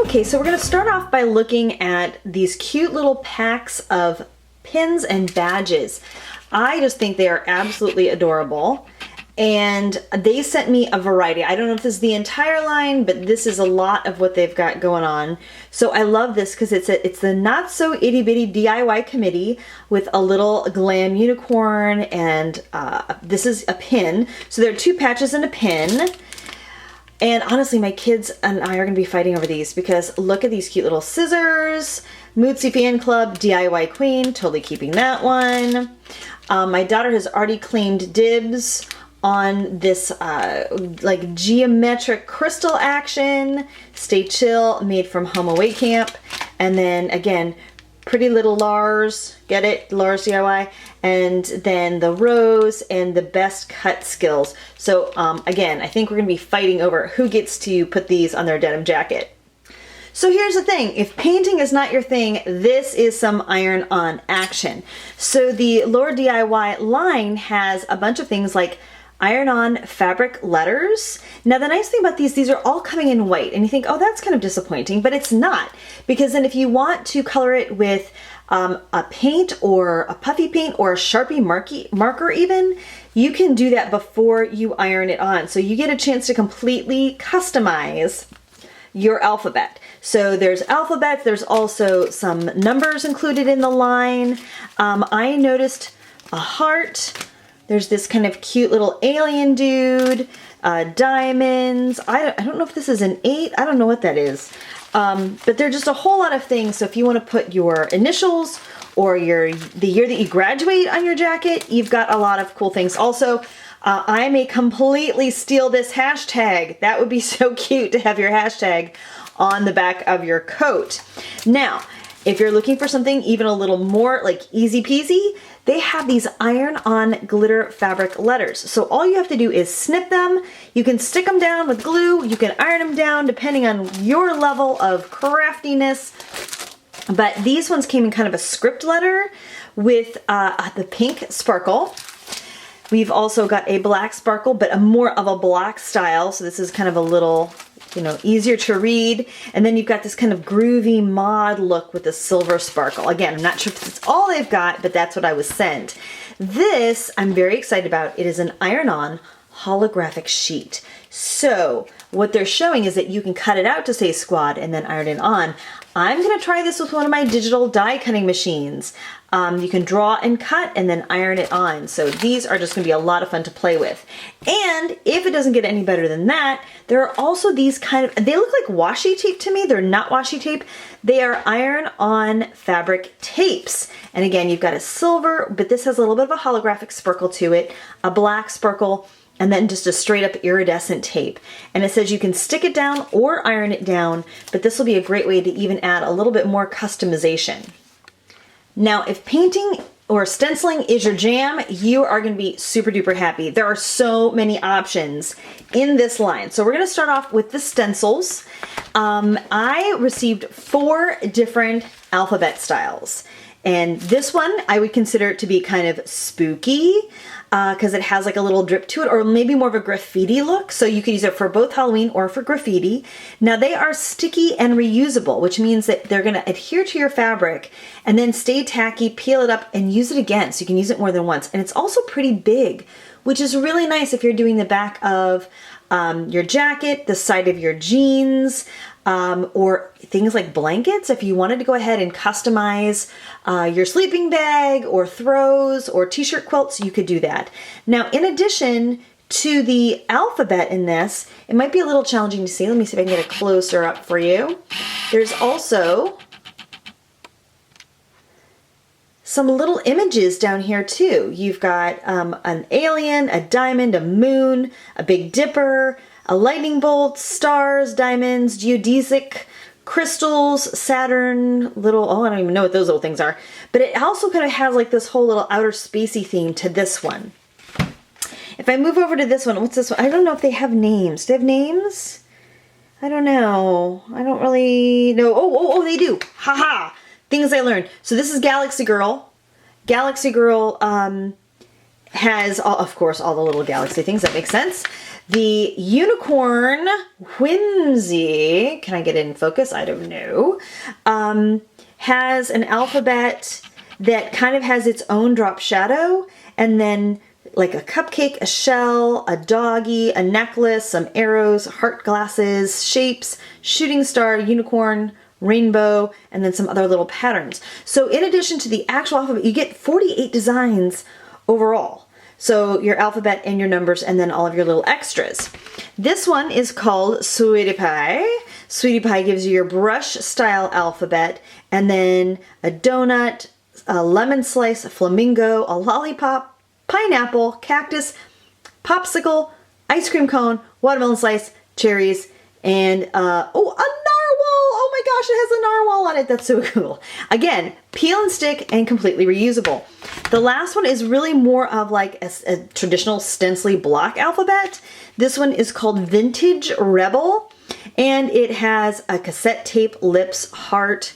Okay, so we're going to start off by looking at these cute little packs of pins and badges. I just think they are absolutely adorable. And they sent me a variety. I don't know if this is the entire line, but this is a lot of what they've got going on. So I love this because it's the Not So Itty Bitty DIY Committee with a little glam unicorn, and this is a pin. So there are 2 patches and a pin. And honestly, my kids and I are going to be fighting over these because look at these cute little scissors. Moodsy Fan Club, DIY Queen, totally keeping that one. My daughter has already claimed dibs on this like geometric crystal action. Stay Chill, made from Home Away Camp. And then again, Pretty Little Laur's, get it? Laur's DIY. And then the Rose and the Best Cut Skills. So again, I think we're gonna be fighting over who gets to put these on their denim jacket. So here's the thing, if painting is not your thing, this is some iron-on action. So the LaurDIY line has a bunch of things like iron-on fabric letters. Now the nice thing about these are all coming in white, and you think, oh, that's kind of disappointing, but it's not, because then if you want to color it with a paint or a puffy paint or a Sharpie marker even, you can do that before you iron it on. So you get a chance to completely customize your alphabet. So there's alphabets, there's also some numbers included in the line. I noticed a heart. There's this kind of cute little alien dude, diamonds. I don't know if this is an 8. I don't know what that is. But there's just a whole lot of things. So if you want to put your initials or the year that you graduate on your jacket, you've got a lot of cool things. Also, I may completely steal this hashtag. That would be so cute to have your hashtag on the back of your coat. Now, if you're looking for something even a little more like easy peasy, they have these iron-on glitter fabric letters. So all you have to do is snip them. You can stick them down with glue. You can iron them down depending on your level of craftiness. But these ones came in kind of a script letter with the pink sparkle. We've also got a black sparkle, but more of a black style. So this is kind of a little, you know, easier to read. And then you've got this kind of groovy mod look with the silver sparkle. Again, I'm not sure if it's all they've got, but that's what I was sent. This I'm very excited about. It is an iron-on holographic sheet. So what they're showing is that you can cut it out to say squad and then iron it on. I'm gonna try this with one of my digital die cutting machines. You can draw and cut and then iron it on. So these are just gonna be a lot of fun to play with. And if it doesn't get any better than that, there are also these kind of, they look like washi tape to me. They're not washi tape. They are iron-on fabric tapes. And again, you've got a silver, but this has a little bit of a holographic sparkle to it, a black sparkle, and then just a straight up iridescent tape. And it says you can stick it down or iron it down, but this will be a great way to even add a little bit more customization. Now, if painting or stenciling is your jam, you are gonna be super duper happy. There are so many options in this line. So we're gonna start off with the stencils. I received 4 different alphabet styles. And this one I would consider it to be kind of spooky because it has like a little drip to it, or maybe more of a graffiti look. So you could use it for both Halloween or for graffiti. Now they are sticky and reusable, which means that they're gonna adhere to your fabric and then stay tacky, peel it up and use it again. So you can use it more than once. And it's also pretty big, which is really nice if you're doing the back of your jacket, the side of your jeans, or things like blankets. If you wanted to go ahead and customize your sleeping bag or throws or t-shirt quilts, you could do that. Now, in addition to the alphabet in this, it might be a little challenging to see. Let me see if I can get it closer up for you. There's also some little images down here too. You've got an alien, a diamond, a moon, a Big Dipper, a lightning bolt, stars, diamonds, geodesic, crystals, Saturn, little, oh, I don't even know what those little things are. But it also kind of has like this whole little outer spacey theme to this one. If I move over to this one, what's this one? I don't know if they have names. Do they have names? I don't know. I don't really know. Oh, they do. Haha. Things I learned. So this is Galaxy Girl. Galaxy Girl has, of course, all the little galaxy things. That makes sense. The Unicorn Whimsy, can I get it in focus? I don't know, has an alphabet that kind of has its own drop shadow, and then like a cupcake, a shell, a doggy, a necklace, some arrows, heart glasses, shapes, shooting star, unicorn, rainbow, and then some other little patterns. So in addition to the actual alphabet, you get 48 designs overall. So your alphabet and your numbers and then all of your little extras. This one is called Sweetie Pie. Sweetie Pie gives you your brush style alphabet and then a donut, a lemon slice, a flamingo, a lollipop, pineapple, cactus, popsicle, ice cream cone, watermelon slice, cherries, and a narwhal. Oh my gosh, it has a narwhal on it. That's so cool. Again, peel and stick and completely reusable. The last one is really more of like a traditional stencil block alphabet. This one is called Vintage Rebel, and it has a cassette tape, lips, heart,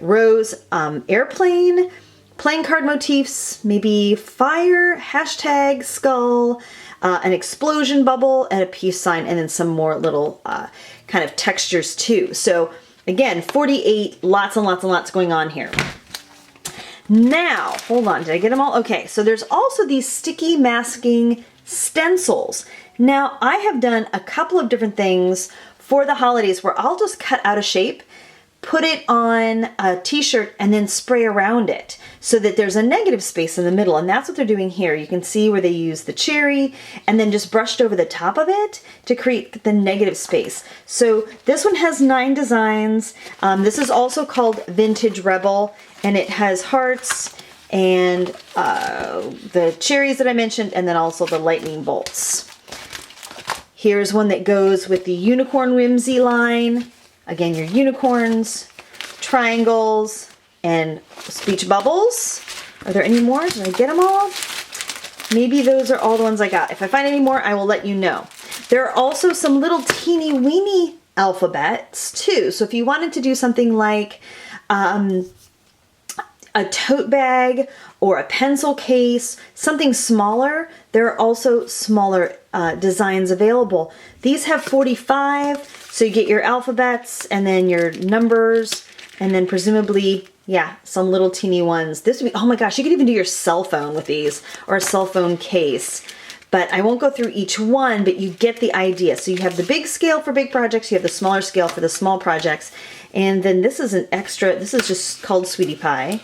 rose, airplane, playing card motifs, maybe fire, hashtag, skull, an explosion bubble, and a peace sign, and then some more little kind of textures too. So again, 48, lots and lots and lots going on here. Now, hold on, did I get them all? Okay, so there's also these sticky masking stencils. Now, I have done a couple of different things for the holidays where I'll just cut out a shape, put it on a t-shirt, and then spray around it so that there's a negative space in the middle. And that's what they're doing here. You can see where they use the cherry and then just brushed over the top of it to create the negative space. So this one has 9 designs. This is also called Vintage Rebel, and it has hearts and the cherries that I mentioned, and then also the lightning bolts. Here's one that goes with the Unicorn Whimsy line. Again, your unicorns, triangles, and speech bubbles. Are there any more? Did I get them all? Maybe those are all the ones I got. If I find any more, I will let you know. There are also some little teeny weeny alphabets too. So if you wanted to do something like a tote bag or a pencil case, something smaller, there are also smaller designs available. These have 45, so you get your alphabets and then your numbers, and then presumably, yeah, some little teeny ones. This would be, oh my gosh, you could even do your cell phone with these, or a cell phone case. But I won't go through each one, but you get the idea. So you have the big scale for big projects, you have the smaller scale for the small projects, and then this is an extra, this is just called Sweetie Pie,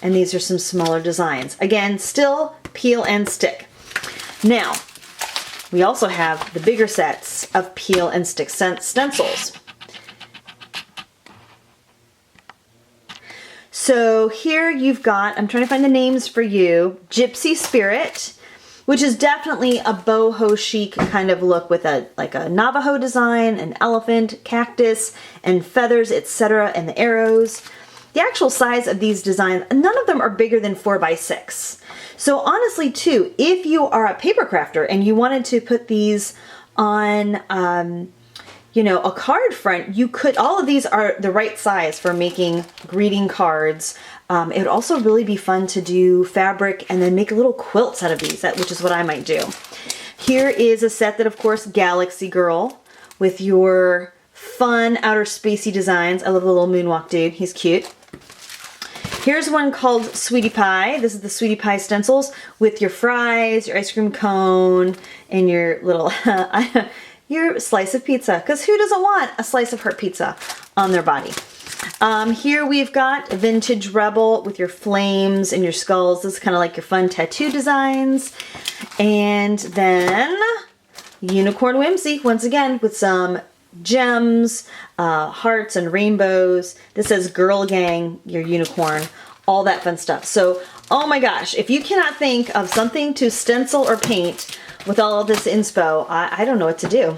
and these are some smaller designs. Again, still peel and stick. Now, we also have the bigger sets of peel and stick stencils. So here you've got, I'm trying to find the names for you, Gypsy Spirit, which is definitely a boho chic kind of look with a like a Navajo design, an elephant, cactus, and feathers, etc., and the arrows. The actual size of these designs, none of them are bigger than 4x6. So honestly too, if you are a paper crafter and you wanted to put these on you know, a card front, you could, all of these are the right size for making greeting cards. It would also really be fun to do fabric and then make little quilts out of these, which is what I might do. Here is a set that, of course, Galaxy Girl with your fun outer spacey designs. I love the little moonwalk dude, he's cute. Here's one called Sweetie Pie. This is the Sweetie Pie stencils with your fries, your ice cream cone, and your little your slice of pizza, because who doesn't want a slice of heart pizza on their body? Here we've got Vintage Rebel with your flames and your skulls. This is kind of like your fun tattoo designs. And then Unicorn Whimsy, once again, with some gems, hearts and rainbows. This says Girl Gang, your unicorn, all that fun stuff. So, oh my gosh, if you cannot think of something to stencil or paint with all of this inspo, I don't know what to do.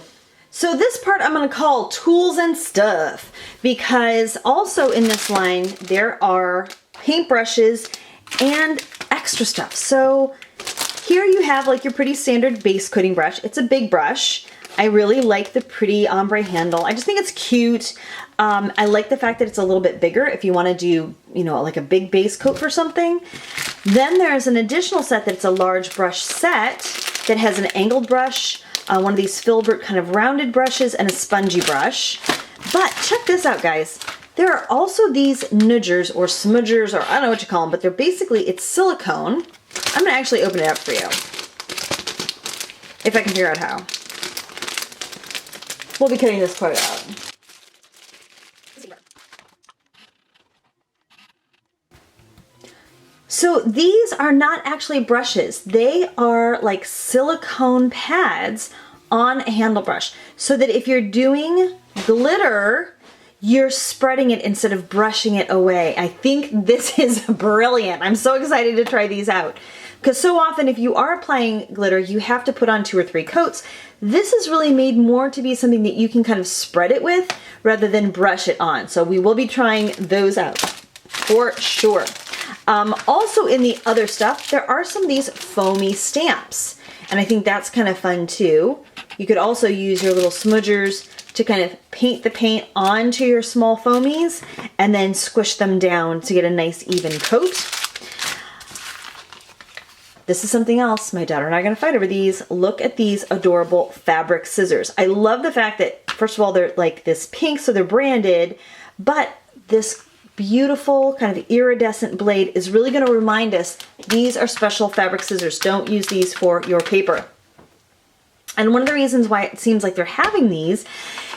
So this part I'm going to call tools and stuff, because also in this line there are paintbrushes and extra stuff. So here you have like your pretty standard base coating brush. It's a big brush. I really like the pretty ombre handle. I just think it's cute. I like the fact that it's a little bit bigger if you want to do, you know, like a big base coat for something. Then there's an additional set that's a large brush set that has an angled brush, one of these filbert kind of rounded brushes, and a spongy brush. But check this out, guys. There are also these nudgers or smudgers, or I don't know what you call them, but they're basically, it's silicone. I'm gonna actually open it up for you, if I can figure out how. We'll be cutting this part out. So these are not actually brushes. They are like silicone pads on a handle brush, so that if you're doing glitter, you're spreading it instead of brushing it away. I think this is brilliant. I'm so excited to try these out. Because so often if you are applying glitter, you have to put on 2 or 3 coats. This is really made more to be something that you can kind of spread it with rather than brush it on. So we will be trying those out for sure. Also in the other stuff, there are some of these foamy stamps. And I think that's kind of fun too. You could also use your little smudgers to kind of paint the paint onto your small foamies and then squish them down to get a nice even coat. This is something else. My daughter and I are gonna fight over these. Look at these adorable fabric scissors. I love the fact that, first of all, they're like this pink, so they're branded, but this beautiful kind of iridescent blade is really gonna remind us these are special fabric scissors. Don't use these for your paper. And one of the reasons why it seems like they're having these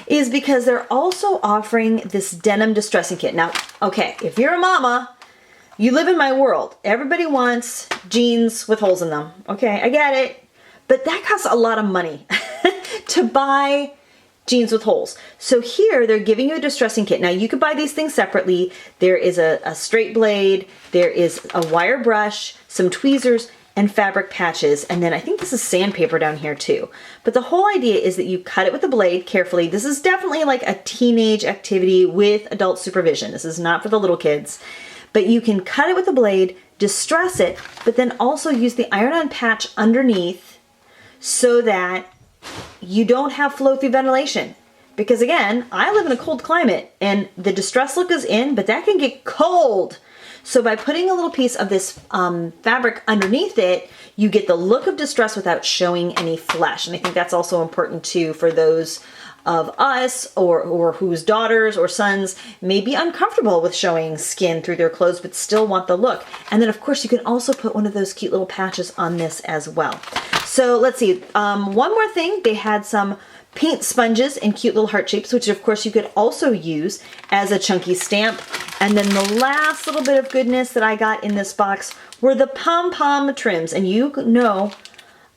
is because they're also offering this denim distressing kit. Now, okay, if you're a mama, you live in my world. Everybody wants jeans with holes in them. Okay, I get it. But that costs a lot of money to buy jeans with holes. So here they're giving you a distressing kit. Now you could buy these things separately. There is a straight blade, there is a wire brush, some tweezers, and fabric patches, and then I think this is sandpaper down here too. But the whole idea is that you cut it with the blade carefully. This is definitely like a teenage activity with adult supervision. This is not for the little kids. But you can cut it with the blade, distress it, but then also use the iron-on patch underneath so that you don't have flow-through ventilation. Because again, I live in a cold climate and the distress look is in, but that can get cold. So by putting a little piece of this fabric underneath it, you get the look of distress without showing any flesh. And I think that's also important too for those of us or whose daughters or sons may be uncomfortable with showing skin through their clothes but still want the look. And then of course you can also put one of those cute little patches on this as well. So let's see, one more thing, they had some paint sponges in cute little heart shapes, which of course you could also use as a chunky stamp. And then the last little bit of goodness that I got in this box were the pom-pom trims. And you know,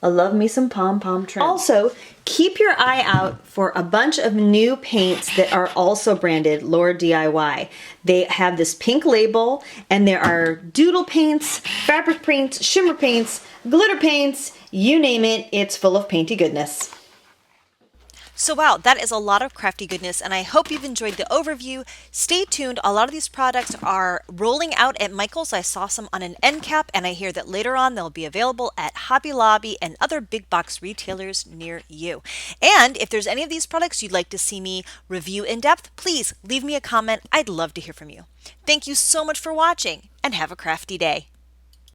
I love me some pom-pom trims. Also, keep your eye out for a bunch of new paints that are also branded LaurDIY. They have this pink label, and there are doodle paints, fabric paints, shimmer paints, glitter paints, you name it, it's full of painty goodness. So wow, that is a lot of crafty goodness, and I hope you've enjoyed the overview. Stay tuned. A lot of these products are rolling out at Michael's. I saw some on an end cap, and I hear that later on they'll be available at Hobby Lobby and other big box retailers near you. And if there's any of these products you'd like to see me review in depth, please leave me a comment. I'd love to hear from you. Thank you so much for watching, and have a crafty day.